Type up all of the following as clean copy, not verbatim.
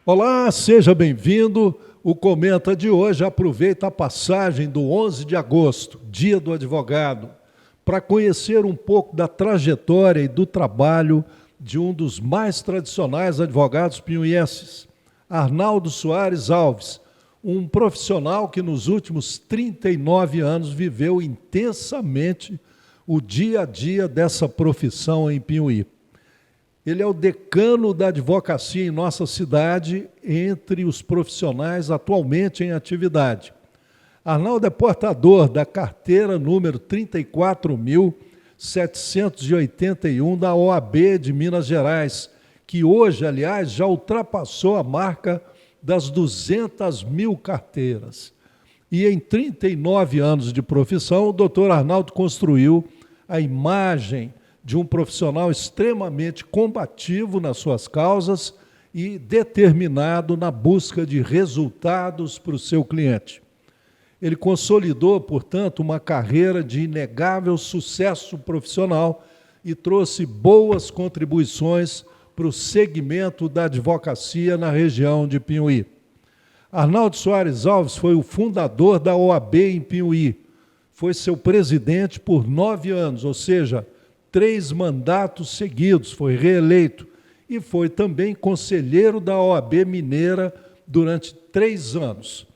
Olá, seja bem-vindo. O Comenta de hoje aproveita a passagem do 11 de agosto, Dia do Advogado, para conhecer um pouco da trajetória e do trabalho de um dos mais tradicionais advogados piauienses, Arnaldo Soares Alves, um profissional que nos últimos 39 anos viveu intensamente o dia a dia dessa profissão em Piauí. Ele é o decano da advocacia em nossa cidade, entre os profissionais atualmente em atividade. Arnaldo é portador da carteira número 34.781 da OAB de Minas Gerais, que hoje, aliás, já ultrapassou a marca das 200 mil carteiras. E em 39 anos de profissão, o doutor Arnaldo construiu a imagem de um profissional extremamente combativo nas suas causas e determinado na busca de resultados para o seu cliente. Ele consolidou, portanto, uma carreira de inegável sucesso profissional e trouxe boas contribuições para o segmento da advocacia na região de Piauí. Arnaldo Soares Alves foi o fundador da OAB em Piauí. Foi seu presidente por 9 anos, ou seja, 3 mandatos seguidos, foi reeleito e foi também conselheiro da OAB Mineira durante 3 anos.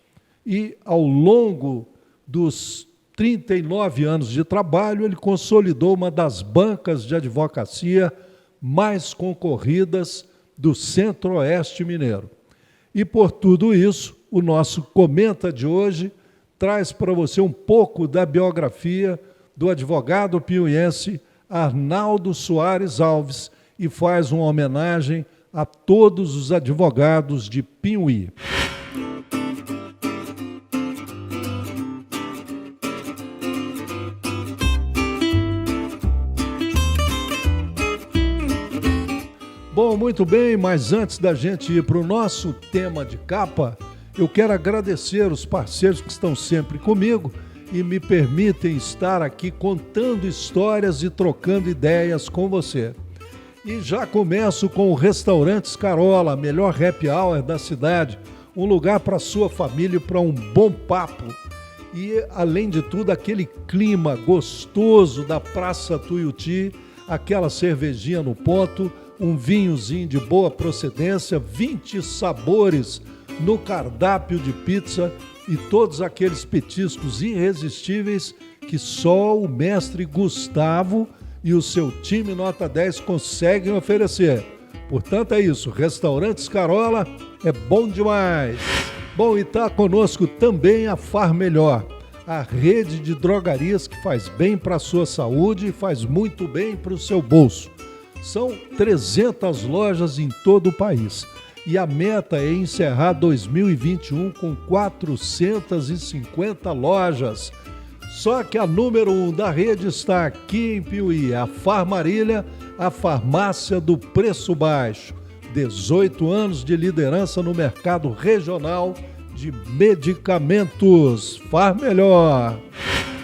E, ao longo dos 39 anos de trabalho, ele consolidou uma das bancas de advocacia mais concorridas do Centro-Oeste mineiro. E, por tudo isso, o nosso Comenta de hoje traz para você um pouco da biografia do advogado piauiense Arnaldo Soares Alves e faz uma homenagem a todos os advogados de Piauí. Bom, muito bem, mas antes da gente ir para o nosso tema de capa, eu quero agradecer os parceiros que estão sempre comigo e me permitem estar aqui contando histórias e trocando ideias com você. E já começo com o Restaurantes Carola, a melhor happy hour da cidade, um lugar para sua família e para um bom papo. E, além de tudo, aquele clima gostoso da Praça Tuiuti, aquela cervejinha no ponto, um vinhozinho de boa procedência, 20 sabores no cardápio de pizza e todos aqueles petiscos irresistíveis que só o mestre Gustavo e o seu time nota 10 conseguem oferecer. Portanto, é isso. Restaurantes Carola é bom demais. Bom, e está conosco também a Far Melhor, a rede de drogarias que faz bem para a sua saúde e faz muito bem para o seu bolso. São 300 lojas em todo o país. E a meta é encerrar 2021 com 450 lojas. Só que a número 1 da rede está aqui em Piauí, a Farmarília, a farmácia do preço baixo. 18 anos de liderança no mercado regional de medicamentos. Far Melhor.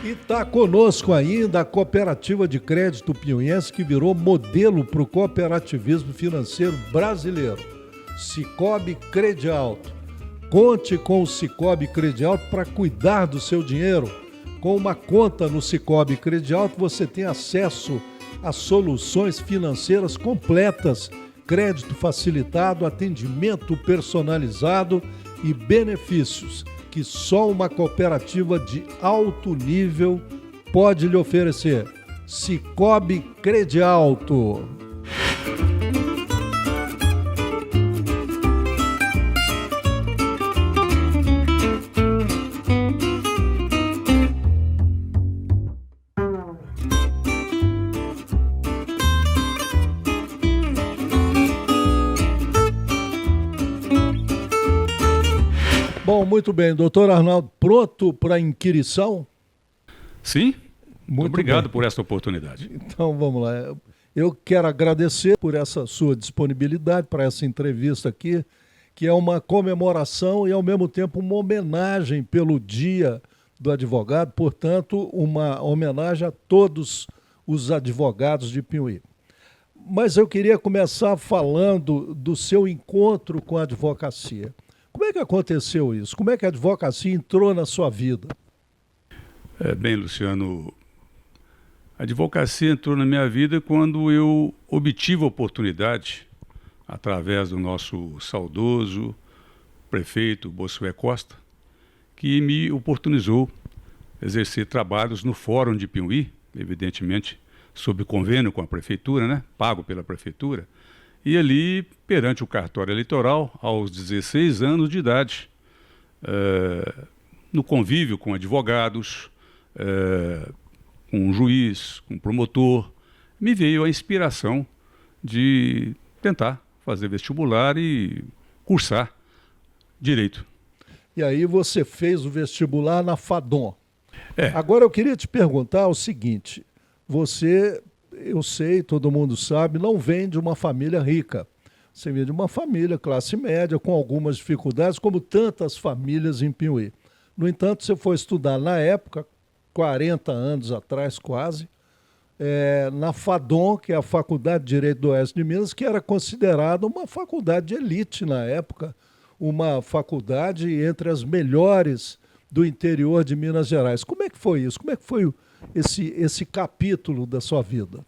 E está conosco ainda a Cooperativa de Crédito Piauiense, que virou modelo para o cooperativismo financeiro brasileiro. Cicobi Credialto. Conte com o Cicobi Credialto para cuidar do seu dinheiro. Com uma conta no Cicobi Credialto, você tem acesso a soluções financeiras completas, crédito facilitado, atendimento personalizado e benefícios que só uma cooperativa de alto nível pode lhe oferecer. Cicobi Credialto. Bom, muito bem. Doutor Arnaldo, pronto para a inquirição? Sim, Muito obrigado bem. por essa oportunidade. Então, vamos lá. Eu quero agradecer por essa sua disponibilidade para essa entrevista aqui, que é uma comemoração e, ao mesmo tempo, uma homenagem pelo Dia do Advogado, portanto, uma homenagem a todos os advogados de Piauí. Mas eu queria começar falando do seu encontro com a advocacia. Como é que aconteceu isso? Como é que a advocacia entrou na sua vida? Bem, Luciano, a advocacia entrou na minha vida quando eu obtive a oportunidade, através do nosso saudoso prefeito Bossuet Costa, que me oportunizou exercer trabalhos no Fórum de Piauí, evidentemente sob convênio com a prefeitura, né? Pago pela prefeitura, e ali, perante o cartório eleitoral, aos 16 anos de idade, no convívio com advogados, com um juiz, com um promotor, me veio a inspiração de tentar fazer vestibular e cursar Direito. E aí você fez o vestibular na FADOM. É. Agora eu queria te perguntar o seguinte, você, eu sei, todo mundo sabe, não vem de uma família rica. Você vem de uma família classe média, com algumas dificuldades, como tantas famílias em Piauí. No entanto, você foi estudar na época, 40 anos atrás quase, na FADOM, que é a Faculdade de Direito do Oeste de Minas, que era considerada uma faculdade de elite na época, uma faculdade entre as melhores do interior de Minas Gerais. Como é que foi isso? Como é que foi esse capítulo da sua vida?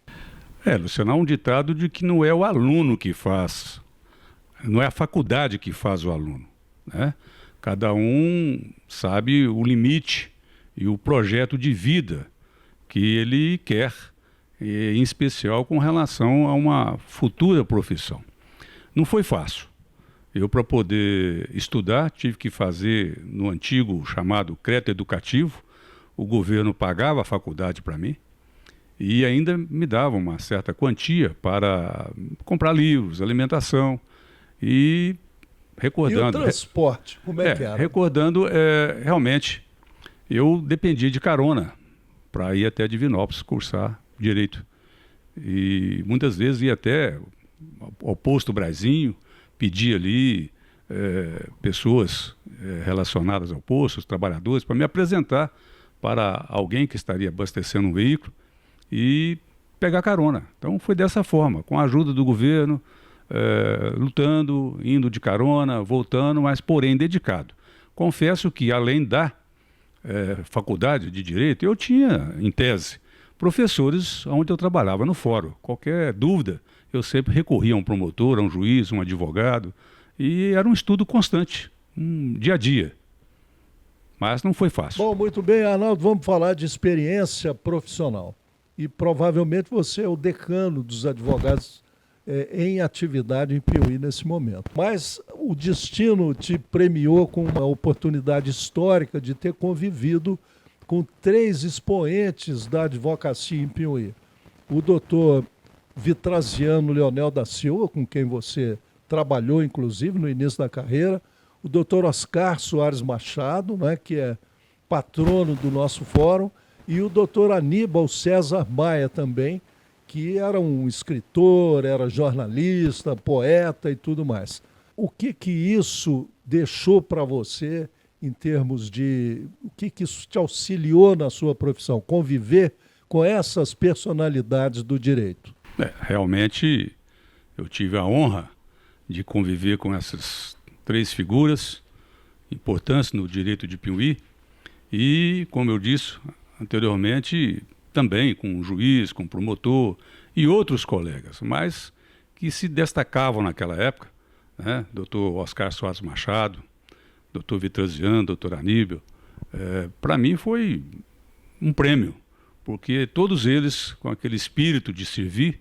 Luciano, há um ditado de que não é o aluno que faz, não é a faculdade que faz o aluno, né? Cada um sabe o limite e o projeto de vida que ele quer, em especial com relação a uma futura profissão. Não foi fácil. Eu, para poder estudar, tive que fazer no antigo chamado crédito educativo. O governo pagava a faculdade para mim e ainda me dava uma certa quantia para comprar livros, alimentação e recordando... E o transporte, como é que era? Recordando, realmente, eu dependia de carona para ir até Divinópolis cursar Direito. E muitas vezes ia até ao posto Brasinho, pedir ali pessoas relacionadas ao posto, os trabalhadores, para me apresentar para alguém que estaria abastecendo um veículo e pegar carona. Então foi dessa forma, com a ajuda do governo, lutando, indo de carona, voltando, mas porém dedicado. Confesso que além da faculdade de Direito, eu tinha, em tese, professores onde eu trabalhava no fórum. Qualquer dúvida, eu sempre recorria a um promotor, a um juiz, um advogado, e era um estudo constante, dia a dia. Mas não foi fácil. Bom, muito bem, Arnaldo, vamos falar de experiência profissional. E provavelmente você é o decano dos advogados em atividade em Piauí nesse momento. Mas o destino te premiou com uma oportunidade histórica de ter convivido com 3 expoentes da advocacia em Piauí. O doutor Vitraziano Leonel da Silva, com quem você trabalhou, inclusive, no início da carreira, o doutor Oscar Soares Machado, né, que é patrono do nosso fórum, e o doutor Aníbal César Maia também, que era um escritor, era jornalista, poeta e tudo mais. O que isso deixou para você em termos de... O que isso te auxiliou na sua profissão? Conviver com essas personalidades do direito? Realmente, eu tive a honra de conviver com essas 3 figuras importantes no direito de Piauí e, como eu disse anteriormente, também com o juiz, com o promotor e outros colegas, mas que se destacavam naquela época, né? Doutor Oscar Soares Machado, doutor Vitraziano, doutor Aníbal. Para mim foi um prêmio, porque todos eles, com aquele espírito de servir,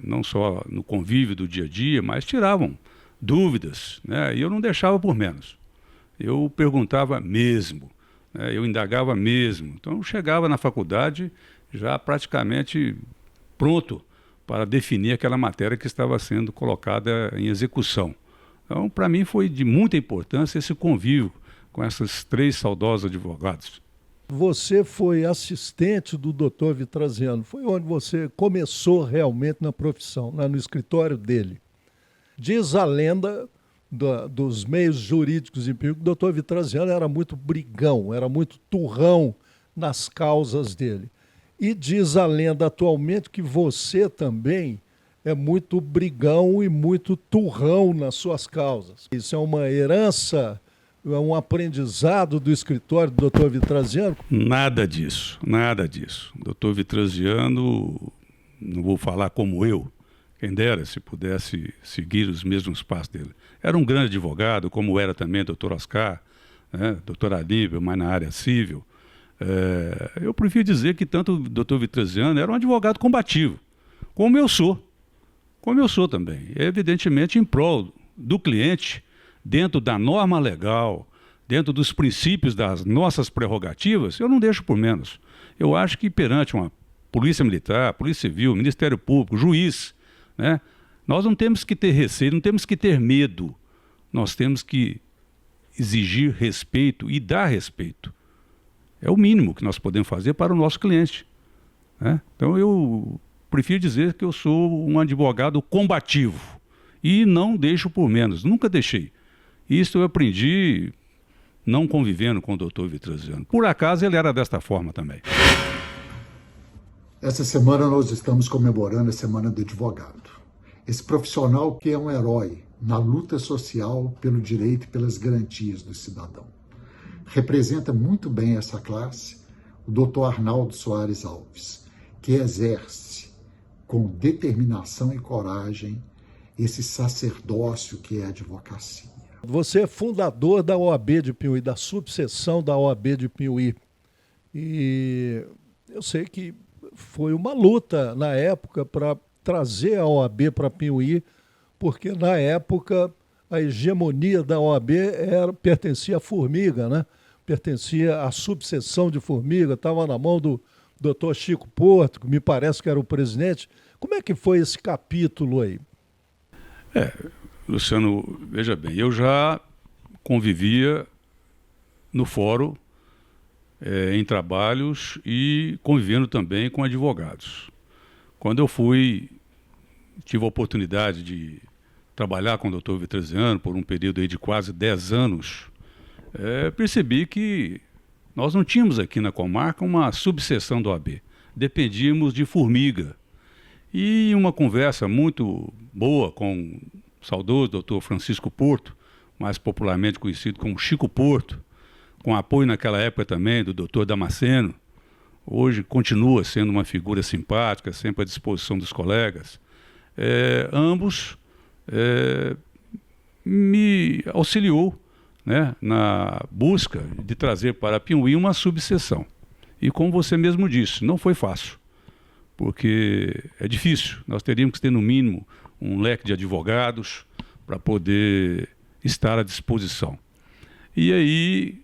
não só no convívio do dia a dia, mas tiravam dúvidas, né? E eu não deixava por menos. Eu perguntava mesmo, né? Eu indagava mesmo. Então eu chegava na faculdade já praticamente pronto para definir aquela matéria que estava sendo colocada em execução. Então, para mim foi de muita importância esse convívio com esses 3 saudosos advogados. Você foi assistente do doutor Vitraziano, foi onde você começou realmente na profissão, no escritório dele. Diz a lenda dos meios jurídicos em Piauí que o doutor Vitraziano era muito brigão, era muito turrão nas causas dele. E diz a lenda atualmente que você também é muito brigão e muito turrão nas suas causas. Isso é uma herança, é um aprendizado do escritório do Dr. Vitraziano? Nada disso, nada disso. Dr. Vitraziano, não vou falar como eu, quem dera se pudesse seguir os mesmos passos dele. Era um grande advogado, como era também o Dr. Oscar, né? Dr. Aníbal, mas na área civil. Eu prefiro dizer que tanto o Dr. Vitraziano era um advogado combativo, como eu sou também. Evidentemente em prol do cliente, dentro da norma legal, dentro dos princípios das nossas prerrogativas, eu não deixo por menos. Eu acho que perante uma polícia militar, polícia civil, Ministério Público, juiz, né, nós não temos que ter receio, não temos que ter medo. Nós temos que exigir respeito e dar respeito. É o mínimo que nós podemos fazer para o nosso cliente, né? Então eu prefiro dizer que eu sou um advogado combativo e não deixo por menos, nunca deixei. Isso eu aprendi não convivendo com o Dr. Vitraziano. Por acaso ele era desta forma também. Essa semana nós estamos comemorando a Semana do Advogado. Esse profissional que é um herói na luta social pelo direito e pelas garantias do cidadão. Representa muito bem essa classe o Dr. Arnaldo Soares Alves, que exerce com determinação e coragem esse sacerdócio que é a advocacia. Você é fundador da OAB de Piuí, da subseção da OAB de Piuí. E eu sei que foi uma luta na época para trazer a OAB para Piuí, porque na época a hegemonia da OAB pertencia à Formiga, né? Pertencia à subseção de Formiga, estava na mão do Dr. Chico Porto, que me parece que era o presidente. Como é que foi esse capítulo aí? Luciano, veja bem, eu já convivia no fórum, em trabalhos e convivendo também com advogados. Quando eu tive a oportunidade de trabalhar com o Dr. Vitraziano por um período aí de quase 10 anos, percebi que nós não tínhamos aqui na comarca uma subseção da OAB. Dependíamos de Formiga. E uma conversa muito boa com o saudoso Dr. Francisco Porto, mais popularmente conhecido como Chico Porto, com apoio naquela época também do Dr. Damasceno, hoje continua sendo uma figura simpática, sempre à disposição dos colegas. Ambos me auxiliou, né, na busca de trazer para Piuí uma subseção. E como você mesmo disse, não foi fácil, porque é difícil. Nós teríamos que ter no mínimo um leque de advogados para poder estar à disposição. E aí,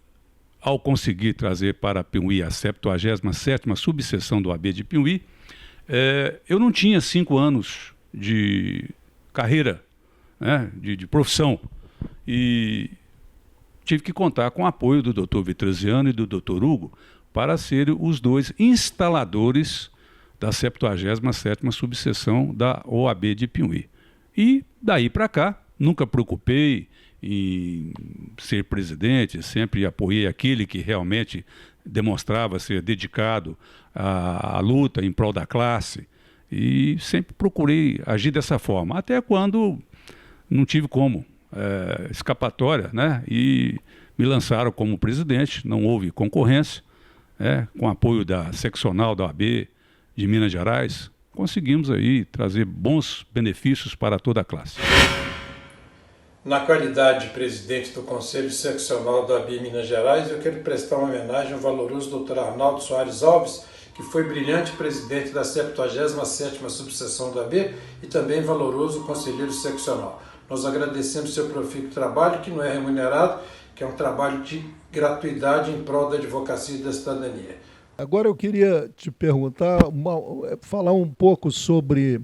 ao conseguir trazer para Piuí a 77ª subseção do OAB de Piuí, eu não tinha 5 anos de carreira, né, de profissão, e tive que contar com o apoio do Dr. Vitraziano e do Dr. Hugo para serem os dois instaladores da 77ª subseção da OAB de Piuí. E daí para cá, nunca preocupei em ser presidente, sempre apoiei aquele que realmente demonstrava ser dedicado à luta em prol da classe e sempre procurei agir dessa forma, até quando não tive como escapatória, né? E me lançaram como presidente, não houve concorrência, com apoio da seccional da OAB de Minas Gerais, conseguimos aí trazer bons benefícios para toda a classe. Na qualidade de presidente do Conselho Seccional da OAB Minas Gerais, eu quero prestar uma homenagem ao valoroso Dr. Arnaldo Soares Alves, que foi brilhante presidente da 77ª subseção da OAB e também valoroso conselheiro seccional. Nós agradecemos seu profícuo trabalho, que não é remunerado, que é um trabalho de gratuidade em prol da advocacia e da cidadania. Agora eu queria te perguntar, falar um pouco sobre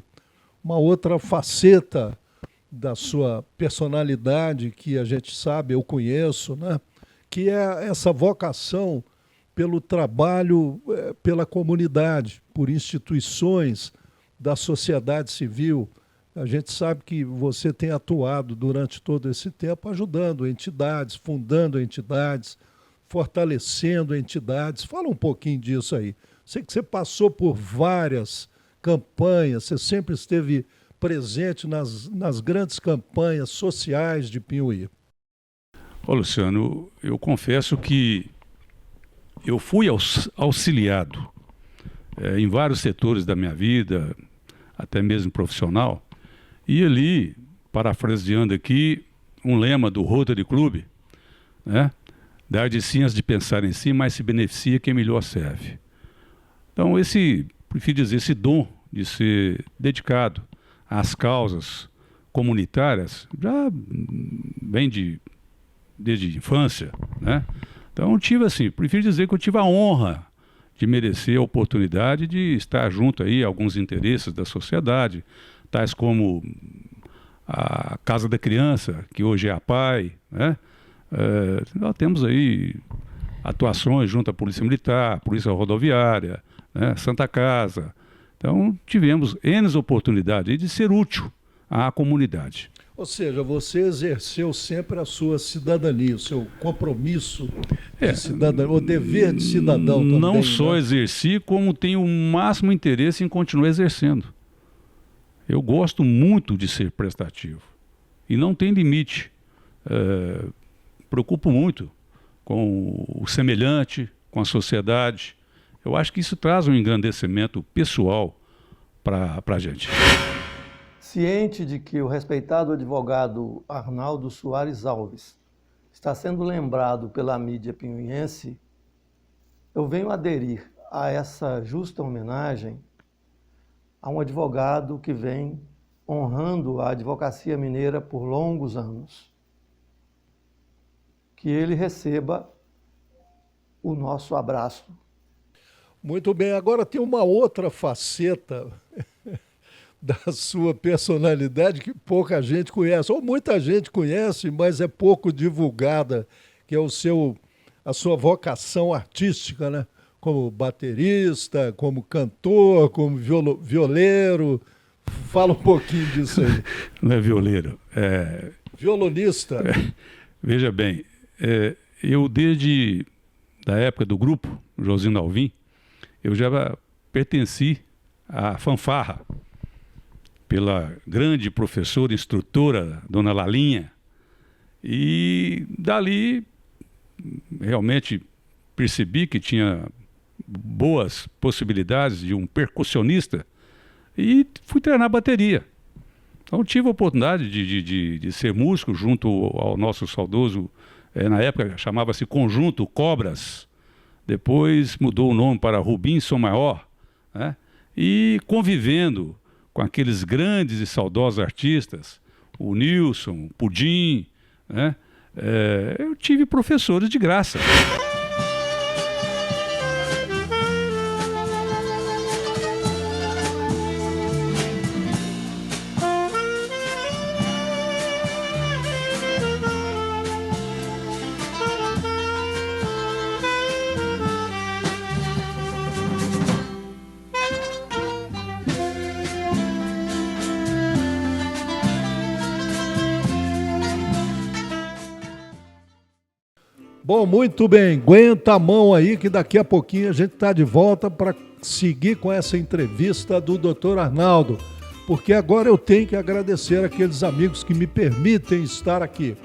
uma outra faceta da sua personalidade, que a gente sabe, eu conheço, né? Que é essa vocação pelo trabalho, pela comunidade, por instituições da sociedade civil. A gente sabe que você tem atuado durante todo esse tempo ajudando entidades, fundando entidades, fortalecendo entidades. Fala um pouquinho disso aí. Sei que você passou por várias campanhas, você sempre esteve presente nas grandes campanhas sociais de Piuí. Ô, Luciano, eu confesso que eu fui auxiliado em vários setores da minha vida, até mesmo profissional, e ali, parafraseando aqui, um lema do Rotary Club, né? Dar de si antes de pensar em si, mas se beneficia quem melhor serve. Então, prefiro dizer, esse dom de ser dedicado às causas comunitárias, já vem desde a infância, né? Então, prefiro dizer que eu tive a honra de merecer a oportunidade de estar junto aí a alguns interesses da sociedade, tais como a Casa da Criança, que hoje é a PAI, né? Nós temos aí atuações junto à Polícia Militar, Polícia Rodoviária, né? Santa Casa. Então, tivemos N oportunidades de ser útil à comunidade. Ou seja, você exerceu sempre a sua cidadania, o seu compromisso de cidadão, o dever de cidadão também. Não só né? exerci, como tenho o máximo interesse em continuar exercendo. Eu gosto muito de ser prestativo e não tem limite. Preocupo muito com o semelhante, com a sociedade. Eu acho que isso traz um engrandecimento pessoal para a gente. Ciente de que o respeitado advogado Arnaldo Soares Alves está sendo lembrado pela mídia piuiense, eu venho aderir a essa justa homenagem a um advogado que vem honrando a advocacia mineira por longos anos. Que ele receba o nosso abraço. Muito bem, agora tem uma outra faceta da sua personalidade que pouca gente conhece, ou muita gente conhece, mas é pouco divulgada, que é a sua vocação artística, né? Como baterista, como cantor, como violeiro. Fala um pouquinho disso aí. Não é violeiro, é... Violonista. Veja bem, eu desde a época do grupo, Josino Alvim, eu já pertenci à fanfarra, pela grande professora, instrutora, dona Lalinha, e dali realmente percebi que tinha boas possibilidades de um percussionista e fui treinar bateria. Então tive a oportunidade de ser músico junto ao nosso saudoso, na época chamava-se Conjunto Cobras, depois mudou o nome para Rubim Som Maior, né? E convivendo com aqueles grandes e saudosos artistas, o Nilson, o Pudim, né? Eu tive professores de graça. Bom, muito bem. Aguenta a mão aí que daqui a pouquinho a gente está de volta para seguir com essa entrevista do Dr. Arnaldo, porque agora eu tenho que agradecer aqueles amigos que me permitem estar aqui.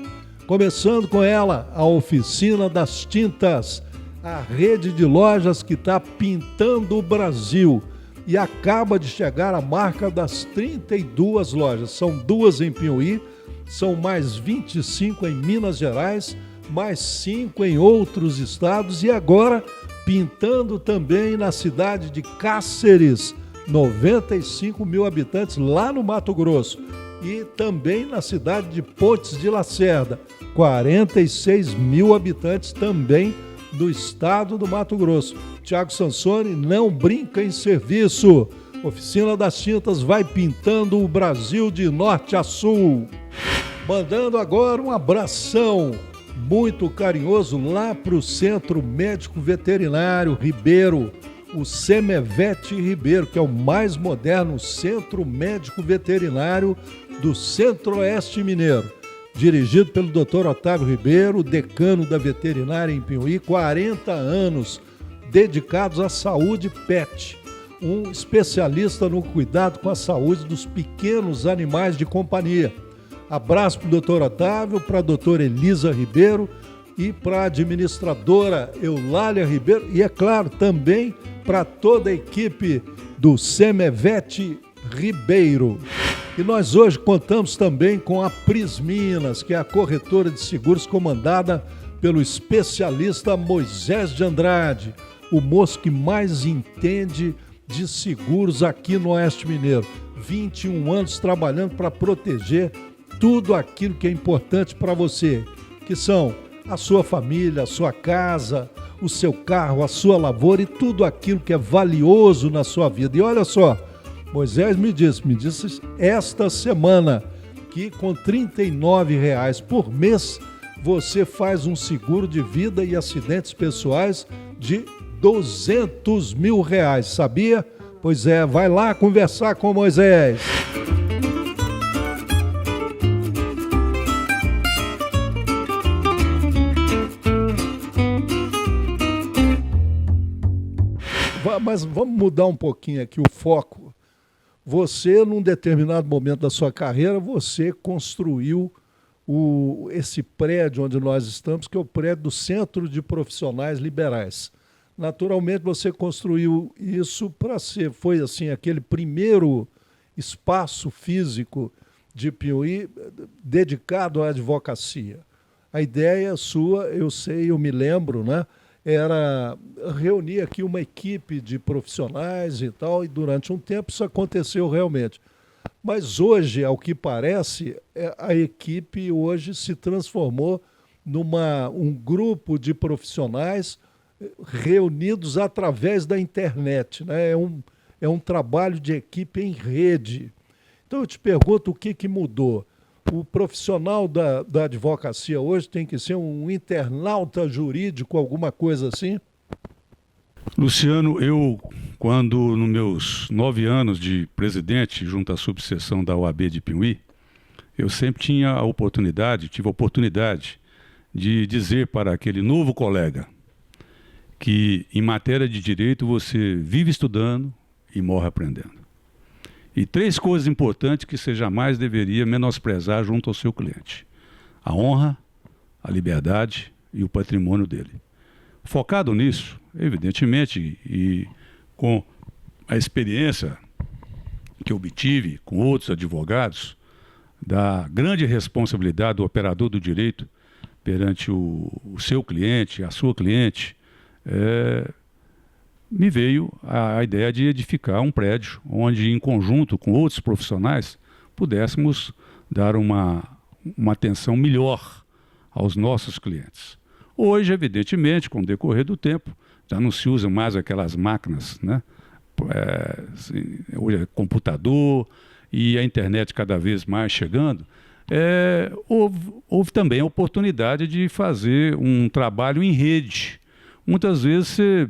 Começando com ela, a Oficina das Tintas, a rede de lojas que está pintando o Brasil e acaba de chegar a marca das 32 lojas. São 2 em Piuí, são mais 25 em Minas Gerais, mais 5 em outros estados e agora pintando também na cidade de Cáceres, 95 mil habitantes lá no Mato Grosso, e também na cidade de Pontes de Lacerda, 46 mil habitantes também do estado do Mato Grosso. Tiago Sansoni não brinca em serviço. Oficina das Tintas vai pintando o Brasil de norte a sul. Mandando agora um abração muito carinhoso lá para o Centro Médico Veterinário Ribeiro, o Semevet Ribeiro, que é o mais moderno centro médico veterinário do Centro-Oeste Mineiro, dirigido pelo Dr. Otávio Ribeiro, decano da veterinária em Piuí, 40 anos dedicados à saúde pet, um especialista no cuidado com a saúde dos pequenos animais de companhia. Abraço para o doutor Otávio, para a doutora Elisa Ribeiro e para a administradora Eulália Ribeiro e, é claro, também para toda a equipe do Semevete Ribeiro. E nós hoje contamos também com a Prisminas, que é a corretora de seguros comandada pelo especialista Moisés de Andrade, o moço que mais entende de seguros aqui no Oeste Mineiro. 21 anos trabalhando para proteger tudo aquilo que é importante para você, que são a sua família, a sua casa, o seu carro, a sua lavoura e tudo aquilo que é valioso na sua vida. E olha só, Moisés me disse esta semana que com R$ 39,00 por mês você faz um seguro de vida e acidentes pessoais de R$ 200 mil, sabia? Pois é, vai lá conversar com Moisés. Mas vamos mudar um pouquinho aqui o foco. Você, num determinado momento da sua carreira, você construiu esse prédio onde nós estamos, que é o prédio do Centro de Profissionais Liberais. Naturalmente, você construiu isso para ser, foi assim, aquele primeiro espaço físico de Piauí dedicado à advocacia. A ideia sua, eu sei, eu me lembro, né? Era reunir aqui uma equipe de profissionais e tal, e durante um tempo isso aconteceu realmente. Mas hoje, ao que parece, a equipe hoje se transformou um grupo de profissionais reunidos através da internet, né? É um trabalho de equipe em rede. Então eu te pergunto o que mudou. O profissional da advocacia hoje tem que ser um internauta jurídico, alguma coisa assim? Luciano, eu, quando nos meus 9 anos de presidente junto à subseção da OAB de Piauí, eu sempre tive a oportunidade de dizer para aquele novo colega que em matéria de direito você vive estudando e morre aprendendo. E 3 coisas importantes que você jamais deveria menosprezar junto ao seu cliente: a honra, a liberdade e o patrimônio dele. Focado nisso, evidentemente, e com a experiência que eu obtive com outros advogados, da grande responsabilidade do operador do direito perante o seu cliente, a sua cliente, me veio a ideia de edificar um prédio onde, em conjunto com outros profissionais, pudéssemos dar uma atenção melhor aos nossos clientes. Hoje, evidentemente, com o decorrer do tempo, já não se usa mais aquelas máquinas, né? Hoje é computador e a internet cada vez mais chegando. Houve também a oportunidade de fazer um trabalho em rede. Muitas vezes você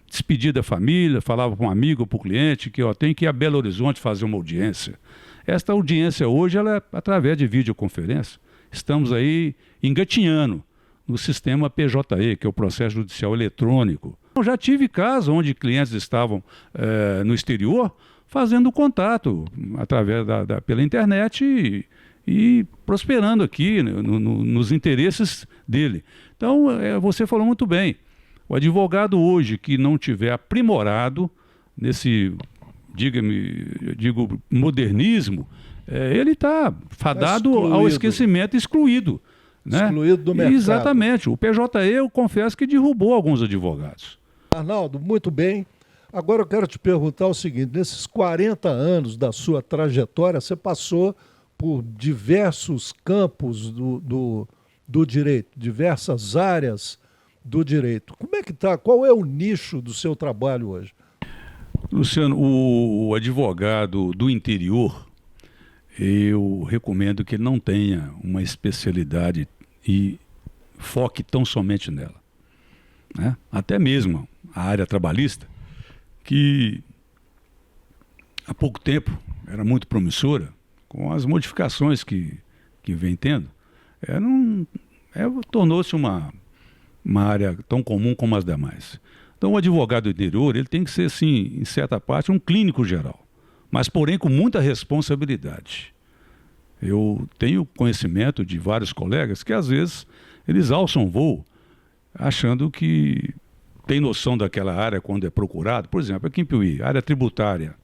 despedia da família, falava para um amigo ou para o cliente que tem que ir a Belo Horizonte fazer uma audiência. Esta audiência hoje ela é através de videoconferência. Estamos aí engatinhando no sistema PJE, que é o processo judicial eletrônico. Eu já tive casos onde clientes estavam no exterior fazendo contato através pela internet e prosperando aqui nos interesses dele. Então, você falou muito bem. O advogado hoje que não tiver aprimorado nesse, digo, modernismo, ele está fadado ao esquecimento, excluído. Né? Excluído do mercado. Exatamente. O PJE, eu confesso que derrubou alguns advogados. Arnaldo, muito bem. Agora eu quero te perguntar o seguinte: nesses 40 anos da sua trajetória, você passou por diversos campos do direito, diversas áreas do direito. Como é que está? Qual é o nicho do seu trabalho hoje? Luciano, o advogado do interior, eu recomendo que ele não tenha uma especialidade e foque tão somente nela. Né? Até mesmo a área trabalhista, que há pouco tempo era muito promissora, com as modificações que vem tendo, tornou-se uma área tão comum como as demais. Então, o advogado do interior, ele tem que ser, assim, em certa parte, um clínico geral, mas, porém, com muita responsabilidade. Eu tenho conhecimento de vários colegas que, às vezes, eles alçam voo achando que tem noção daquela área quando é procurado. Por exemplo, aqui em Piuí, área tributária,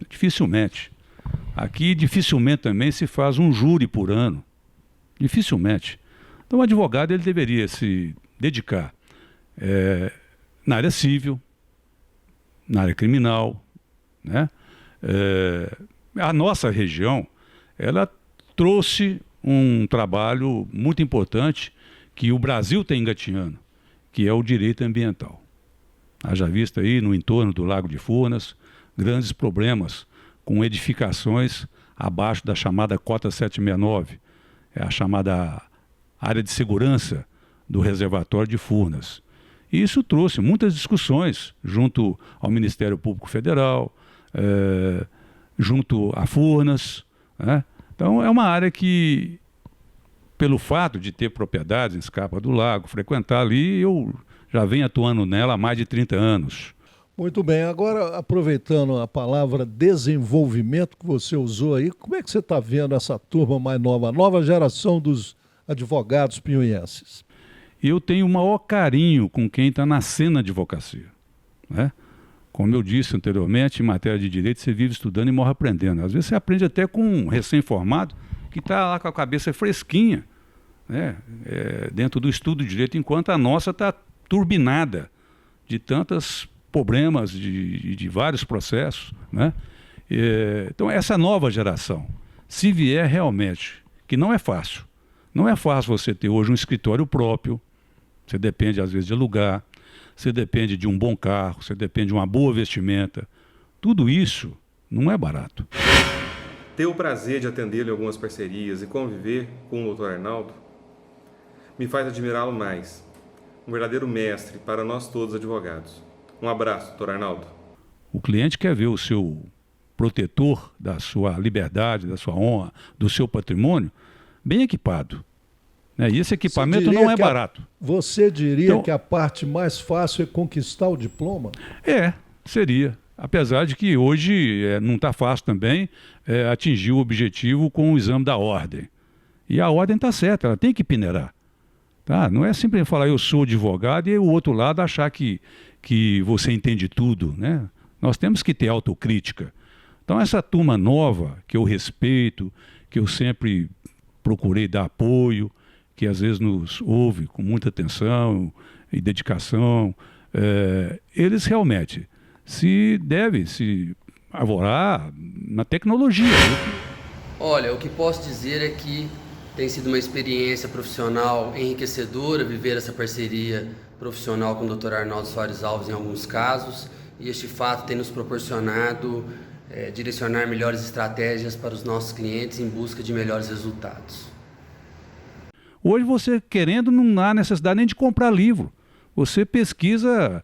dificilmente. Aqui, dificilmente também se faz um júri por ano. Dificilmente. Então, o advogado ele deveria se dedicar na área civil, na área criminal, né? A nossa região, ela trouxe um trabalho muito importante que o Brasil está engatinhando, que é o direito ambiental. Haja vista aí no entorno do Lago de Furnas, grandes problemas com edificações abaixo da chamada cota 769, é a chamada área de segurança do reservatório de Furnas. E isso trouxe muitas discussões junto ao Ministério Público Federal, junto a Furnas, né? Então é uma área que, pelo fato de ter propriedades em Escapa do Lago, frequentar ali, eu já venho atuando nela há mais de 30 anos. Muito bem, agora aproveitando a palavra desenvolvimento que você usou aí, como é que você está vendo essa turma mais nova, a nova geração dos advogados piuienses? Eu tenho o maior carinho com quem está nascendo na advocacia, né? Como eu disse anteriormente, em matéria de direito, você vive estudando e morre aprendendo. Às vezes você aprende até com um recém-formado que está lá com a cabeça fresquinha, né? Dentro do estudo de direito, enquanto a nossa está turbinada de tantos problemas, de vários processos, né? Então, essa nova geração, se vier realmente, que não é fácil você ter hoje um escritório próprio, você depende às vezes de alugar, você depende de um bom carro, você depende de uma boa vestimenta, tudo isso não é barato. Ter o prazer de atendê-lo em algumas parcerias e conviver com o Dr. Arnaldo me faz admirá-lo mais. Um verdadeiro mestre para nós todos advogados. Um abraço, Dr. Arnaldo. O cliente quer ver o seu protetor da sua liberdade, da sua honra, do seu patrimônio, bem equipado, né? E esse equipamento não é barato. Você diria que a parte mais fácil é conquistar o diploma? Seria. Apesar de que hoje não está fácil também atingir o objetivo com o exame da ordem. E a ordem está certa, ela tem que peneirar. Tá? Não é simplesmente falar eu sou advogado e o outro lado achar que você entende tudo, né? Nós temos que ter autocrítica. Então essa turma nova, que eu respeito, que eu sempre procurei dar apoio, que às vezes nos ouve com muita atenção e dedicação, eles realmente devem se arvorar na tecnologia. Olha, o que posso dizer é que tem sido uma experiência profissional enriquecedora viver essa parceria profissional com o Dr. Arnaldo Soares Alves em alguns casos, e este fato tem nos proporcionado direcionar melhores estratégias para os nossos clientes em busca de melhores resultados. Hoje você querendo não há necessidade nem de comprar livro. Você pesquisa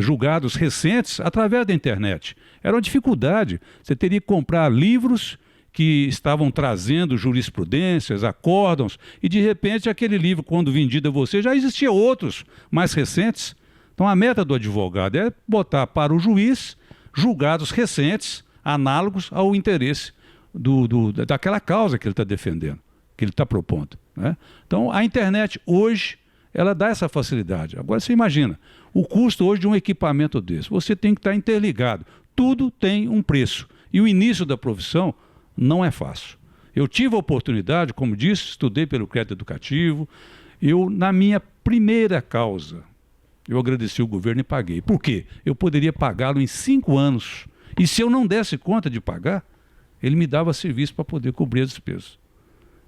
julgados recentes através da internet. Era uma dificuldade. Você teria que comprar livros que estavam trazendo jurisprudências, acórdãos, e de repente aquele livro, quando vendido a você, já existia outros mais recentes. Então a meta do advogado é botar para o juiz julgados recentes, análogos ao interesse daquela causa que ele está defendendo, que ele está propondo, né? Então a internet hoje, ela dá essa facilidade. Agora você imagina, o custo hoje de um equipamento desse, você tem que estar interligado. Tudo tem um preço. E o início da profissão não é fácil. Eu tive a oportunidade, como disse, estudei pelo crédito educativo. Na minha primeira causa, eu agradeci o governo e paguei. Por quê? Eu poderia pagá-lo em 5 anos. E se eu não desse conta de pagar, ele me dava serviço para poder cobrir as despesas.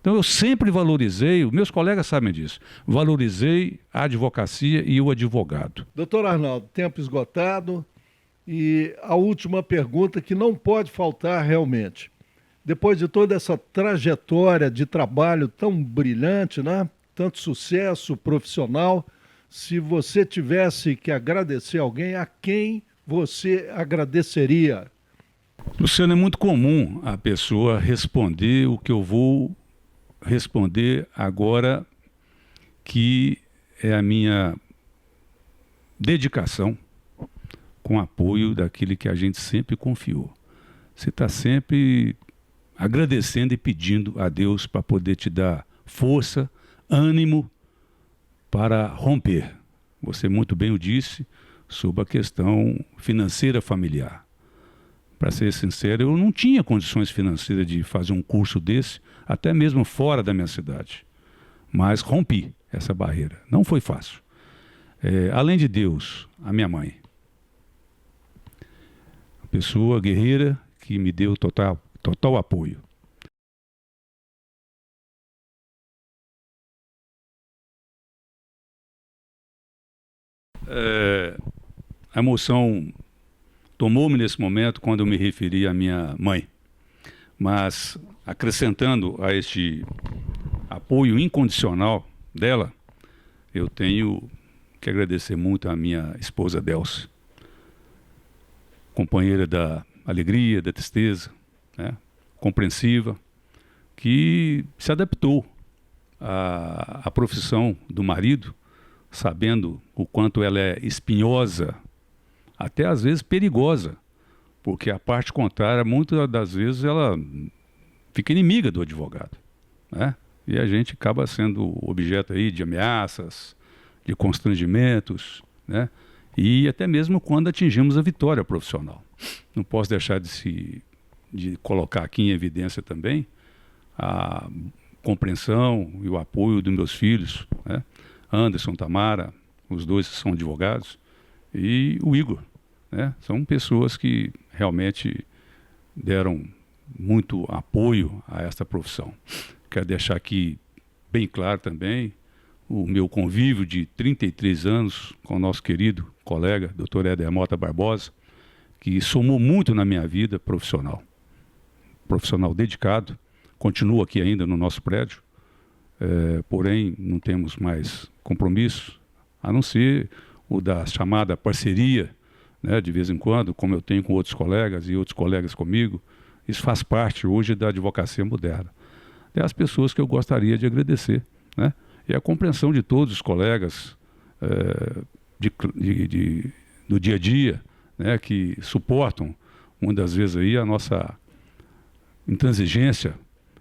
Então eu sempre valorizei, meus colegas sabem disso, valorizei a advocacia e o advogado. Doutor Arnaldo, tempo esgotado. E a última pergunta que não pode faltar realmente. Depois de toda essa trajetória de trabalho tão brilhante, né? Tanto sucesso profissional, se você tivesse que agradecer alguém, a quem você agradeceria? Luciano, é muito comum a pessoa responder o que eu vou responder agora, que é a minha dedicação, com apoio daquele que a gente sempre confiou. Você está sempre agradecendo e pedindo a Deus para poder te dar força, ânimo para romper. Você muito bem o disse sobre a questão financeira familiar. Para ser sincero, eu não tinha condições financeiras de fazer um curso desse, até mesmo fora da minha cidade. Mas rompi essa barreira. Não foi fácil. Além de Deus, a minha mãe. Uma pessoa guerreira que me deu total apoio. A emoção tomou-me nesse momento quando eu me referi à minha mãe. Mas, acrescentando a este apoio incondicional dela, eu tenho que agradecer muito à minha esposa Delce, companheira da alegria, da tristeza, né? Compreensiva, que se adaptou à profissão do marido, sabendo o quanto ela é espinhosa, até às vezes perigosa, porque a parte contrária, muitas das vezes, ela fica inimiga do advogado, né? E a gente acaba sendo objeto aí de ameaças, de constrangimentos, né? E até mesmo quando atingimos a vitória profissional. Não posso deixar de colocar aqui em evidência também a compreensão e o apoio dos meus filhos, né? Anderson, Tamara, os dois são advogados, e o Igor, né? São pessoas que realmente deram muito apoio a esta profissão. Quero deixar aqui bem claro também o meu convívio de 33 anos com o nosso querido colega, Dr. Éder Mota Barbosa, que somou muito na minha vida profissional. Profissional dedicado, continua aqui ainda no nosso prédio, porém não temos mais compromisso, a não ser o da chamada parceria, né, de vez em quando, como eu tenho com outros colegas e outros colegas comigo. Isso faz parte hoje da advocacia moderna. É as pessoas que eu gostaria de agradecer, né? E a compreensão de todos os colegas do dia a dia, né, que suportam, muitas vezes, aí, a nossa intransigência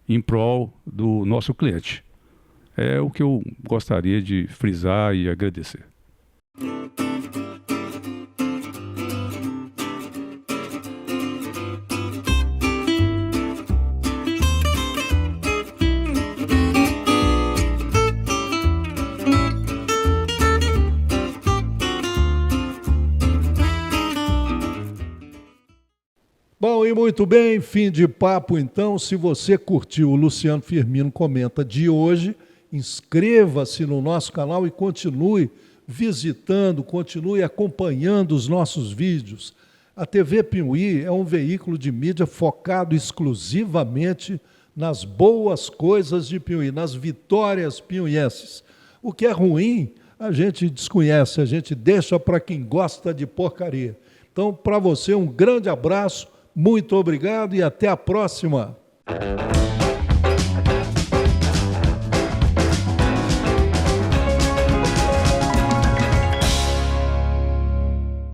em prol do nosso cliente. É o que eu gostaria de frisar e agradecer. Bom, e muito bem, fim de papo então. Se você curtiu o Luciano Firmino Comenta de hoje, inscreva-se no nosso canal e continue visitando, continue acompanhando os nossos vídeos. A TV Piuí é um veículo de mídia focado exclusivamente nas boas coisas de Piuí, nas vitórias piuienses. O que é ruim, a gente desconhece, a gente deixa para quem gosta de porcaria. Então, para você, um grande abraço, muito obrigado e até a próxima.